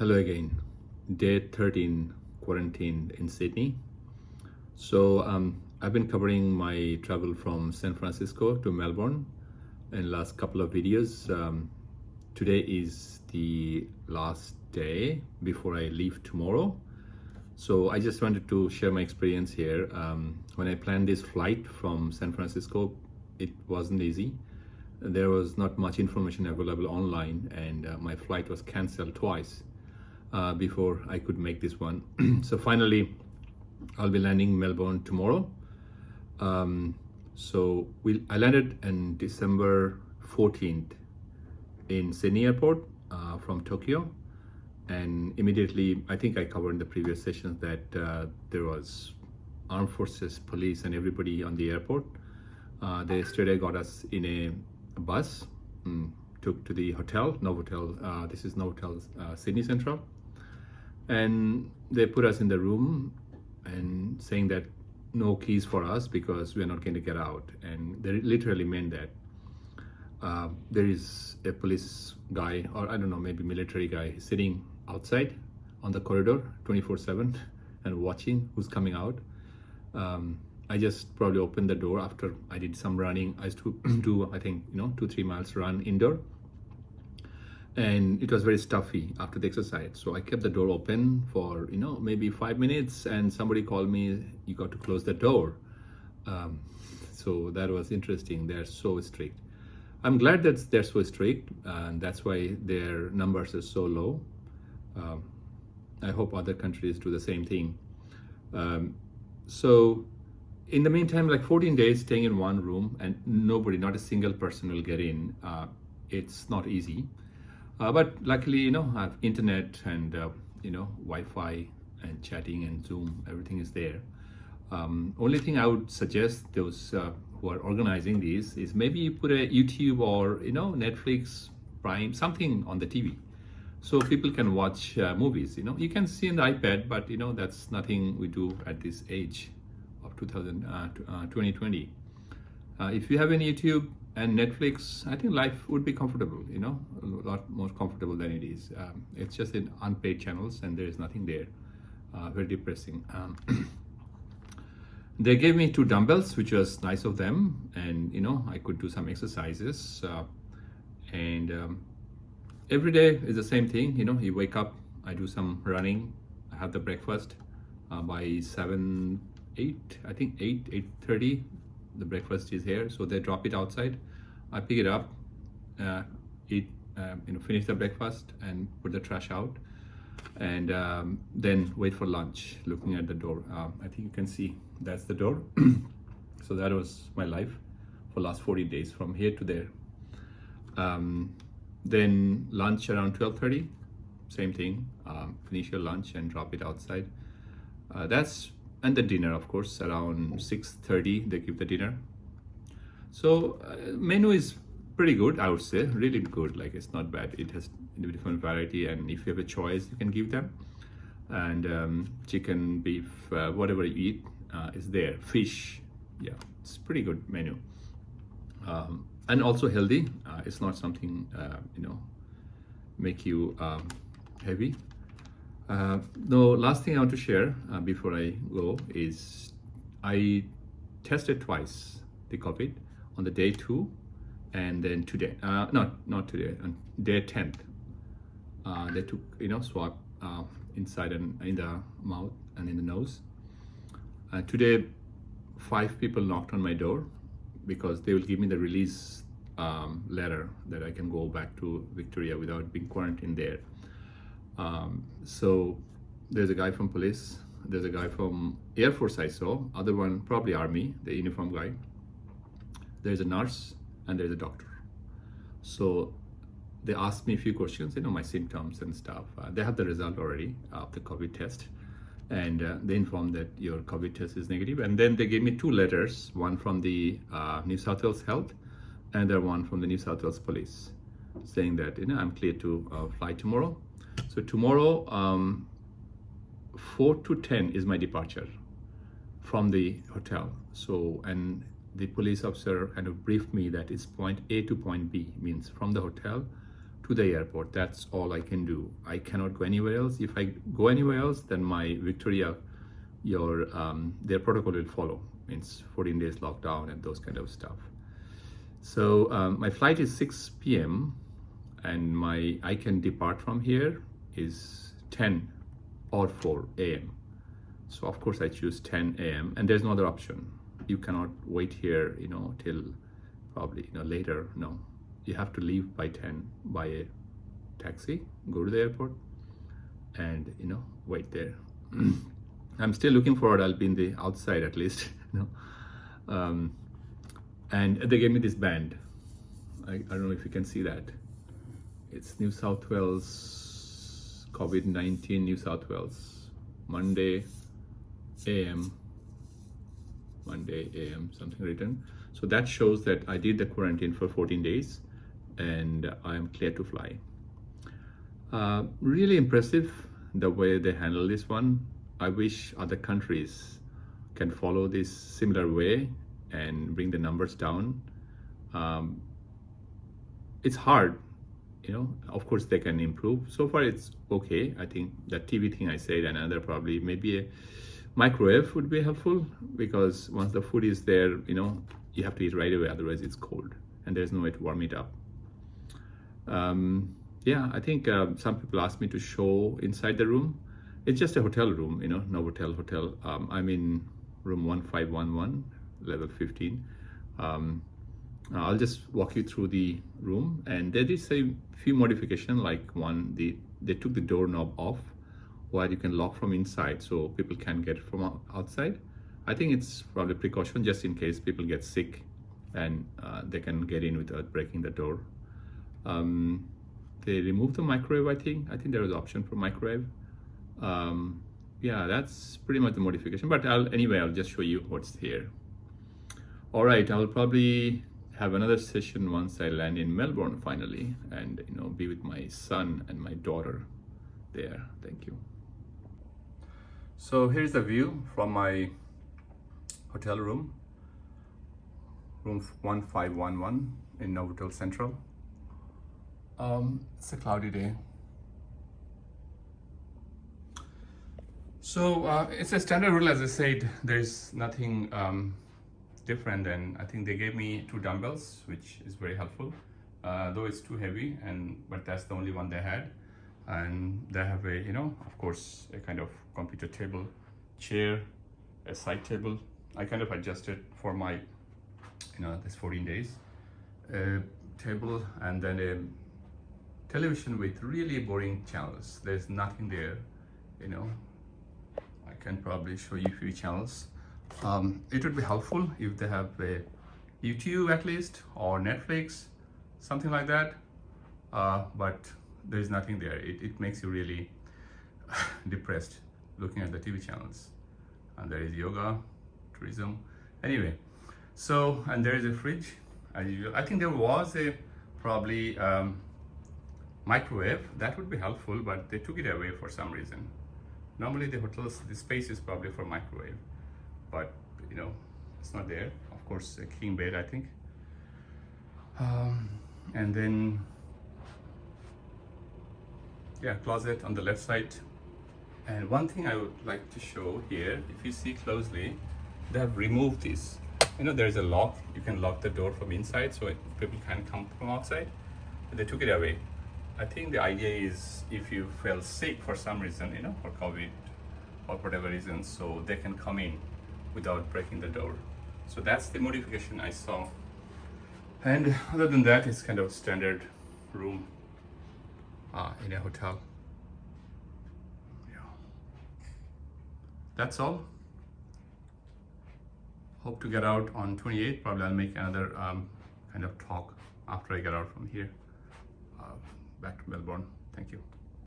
Hello again. Day 13 quarantined in Sydney. So I've been covering my travel from San Francisco to Melbourne in last couple of videos. Today is the last day before I leave tomorrow. So I just wanted to share my experience here. When I planned this flight from San Francisco, it wasn't easy. There was not much information available online, and my flight was cancelled twice before I could make this one. So finally, I'll be landing Melbourne tomorrow. I landed on December 14th in Sydney Airport from Tokyo, and immediately, I think I covered in the previous sessions that there was armed forces, police, and everybody on the airport. They straight away got us in a bus, took to the hotel, Novotel. This is Novotel Sydney Central, and they put us in the room and saying that no keys for us because we're not going to get out. And they literally meant that. There is a police guy, or I don't know, maybe military guy, sitting outside on the corridor 24/7 and watching who's coming out. I just probably opened the door after I did some running. I used to do, I think, 2-3 miles run indoor. And it was very stuffy after the exercise. So I kept the door open for, maybe 5 minutes, and somebody called me, you got to close the door. So that was interesting. They're so strict. I'm glad that they're so strict, and that's why their numbers are so low. I hope other countries do the same thing. So in the meantime, like 14 days staying in one room and nobody, not a single person will get in. It's not easy. But luckily, I have internet and, Wi-Fi and chatting and Zoom, everything is there. Only thing I would suggest those who are organizing these is maybe you put a YouTube or, Netflix, Prime, something on the TV. So people can watch movies, you can see in the iPad, but, that's nothing we do at this age of 2020. If you have any YouTube and Netflix, I think life would be comfortable, a lot more comfortable than it is. It's just in unpaid channels and there is nothing there. Very depressing. They gave me 2 dumbbells, which was nice of them, and I could do some exercises. Every day is the same thing. You wake up, I do some running, I have the breakfast by 8, I think 8:30. The breakfast is here, so they drop it outside. I pick it up, eat, finish the breakfast and put the trash out, and then wait for lunch. Looking at the door, I think you can see that's the door. So that was my life for last 40 days from here to there. Then lunch around 12:30, same thing. Finish your lunch and drop it outside. And the dinner, of course, around 6:30 they give the dinner. So menu is pretty good, I would say, really good. Like, it's not bad. It has different variety, and if you have a choice, you can give them. And chicken, beef, whatever you eat is there. Fish, yeah, it's pretty good menu. And also healthy. It's not something make you heavy. The last thing I want to share before I go is I tested twice the COVID on the day 2 and then today. Not today, on day 10th. They took swab inside and in the mouth and in the nose. Today 5 people knocked on my door because they will give me the release letter that I can go back to Victoria without being quarantined there. So there's a guy from police, there's a guy from Air Force I saw, other one probably Army, the uniform guy. There's a nurse and there's a doctor. So they asked me a few questions, my symptoms and stuff. They have the result already of the COVID test, and they informed that your COVID test is negative. And then they gave me 2 letters, one from the New South Wales Health and the one from the New South Wales Police, saying that I'm clear to fly tomorrow. So tomorrow, 4 to 10 is my departure from the hotel. So, and the police officer kind of briefed me that it's point A to point B, means from the hotel to to the airport. That's all I can do. I cannot go anywhere else. If I go anywhere else, then my Victoria, their protocol will follow. Means 14 days lockdown and those kind of stuff. So my flight is 6 p.m. and I can depart from here is 10 or 4 a.m. So of course I choose 10 a.m. and there's no other option. You cannot wait here, till probably, later. No, you have to leave by 10 by a taxi, go to the airport and, wait there. I'm still looking forward. I'll be in the outside at least, and they gave me this band. I don't know if you can see that. It's New South Wales, COVID-19 New South Wales, Monday AM, something written. So that shows that I did the quarantine for 14 days and I am clear to fly. Really impressive the way they handle this one. I wish other countries can follow this similar way and bring the numbers down. It's hard, of course they can improve. So far it's okay. I think that TV thing I said, and another probably maybe a microwave would be helpful, because once the food is there, you have to eat right away, otherwise it's cold and there's no way to warm it up. I think some people asked me to show inside the room. It's just a hotel room, Novotel hotel. I'm in room 1511, level 15. I'll just walk you through the room, and they did a few modifications, like one, they took the doorknob off while you can lock from inside so people can get from outside. I think it's probably precaution just in case people get sick and they can get in without breaking the door. They removed the microwave, I think there was an option for microwave. That's pretty much the modification, but I'll just show you what's here. All right, I'll probably have another session once I land in Melbourne finally, and be with my son and my daughter there. Thank you. So here's the view from my hotel room 1511 in Novotel Central. It's a cloudy day. So it's a standard rule, as I said. There's nothing different, and I think they gave me 2 dumbbells, which is very helpful, though it's too heavy, but that's the only one they had. And they have a, of course, a kind of computer table, chair, a side table. I kind of adjusted for my, this 14 days, table, and then a television with really boring channels. There's nothing there, I can probably show you a few channels. It would be helpful if they have a YouTube at least, or Netflix, something like that. But there's nothing there. It makes you really depressed looking at the TV channels. And there is yoga, tourism. Anyway, so, and there is a fridge as usual. I think there was a probably microwave. That would be helpful, but they took it away for some reason. Normally the hotels, the space is probably for microwave, but it's not there. Of course, a king bed, I think. And then, closet on the left side. And one thing I would like to show here, if you see closely, they have removed this. There is a lock. You can lock the door from inside so people can come from outside. But they took it away. I think the idea is if you feel sick for some reason, for COVID or whatever reason, so they can come in without breaking the door. So that's the modification I saw. And other than that, it's kind of standard room in a hotel. That's all. Hope to get out on 28th. Probably I'll make another kind of talk after I get out from here back to Melbourne. Thank you.